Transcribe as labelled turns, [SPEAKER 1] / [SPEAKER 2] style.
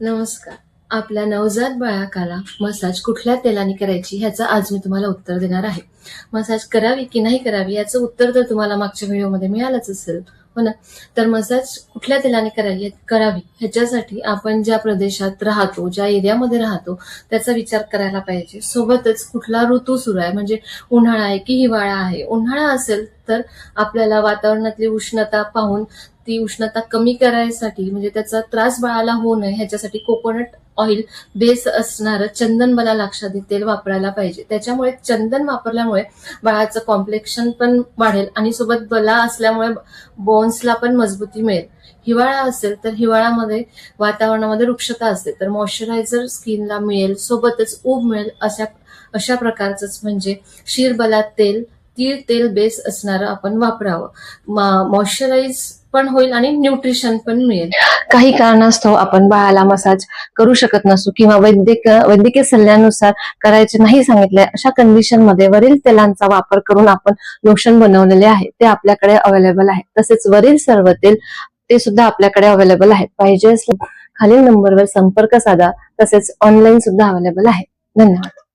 [SPEAKER 1] नमस्कार. आपल्या नवजात बाळकाला मसाज कुठल्या तेलाने करायची ह्याचं आज मी तुम्हाला उत्तर देणार आहे. मसाज करावी की नाही करावी याचं उत्तर तर तुम्हाला मागच्या व्हिडिओमध्ये मिळालंच असेल, हो ना? तर मसाज कुठल्या तेलाने करावी ह्याच्यासाठी आपण ज्या प्रदेशात राहतो, ज्या एरियामध्ये राहतो त्याचा विचार करायला पाहिजे. सोबतच कुठला ऋतू सुरू आहे, म्हणजे उन्हाळा आहे की हिवाळा आहे. उन्हाळा असेल तर आपल्याला वातावरणातली उष्णता पाहून ती उष्णता कमी करायसाठी, म्हणजे त्याचा त्रास बाळाला होऊ नये ह्याच्यासाठी कोकोनट ऑइल बेस असणारं चंदन लाक्षादिक तेल वापरायला पाहिजे. त्याच्यामुळे चंदन वापरल्यामुळे बाळाचं कॉम्प्लेक्शन पण वाढेल आणि सोबत बला असल्यामुळे बोन्सला पण मजबूती मिळेल. हिवाळा असेल तर हिवाळ्यामध्ये वातावरणामध्ये वृक्षता असते, तर मॉइश्चरायझर स्किनला मिळेल, सोबतच ऊब मिळेल. अशा प्रकारचंच म्हणजे क्षीरबला तेल, तीळ तेल बेस असणारं आपण वापरावं. मॉइश्चराइज पण होईल आणि न्यूट्रिशन पण मिळेल. काही कारणास्तव आपण बाळाला मसाज करू शकत नसू किंवा वैद्यकीय सल्ल्यानुसार करायचे नाही सांगितले, अशा कंडिशन मध्ये वरील तेलांचा वापर करून आपण लोशन बनवलेले आहे ते आपल्याकडे अवेलेबल आहे. तसेच वरील सर्व तेल ते सुद्धा आपल्याकडे अवेलेबल आहेत. पाहिजे खालील नंबरवर संपर्क साधा. तसेच ऑनलाईन सुद्धा अवेलेबल आहे. धन्यवाद.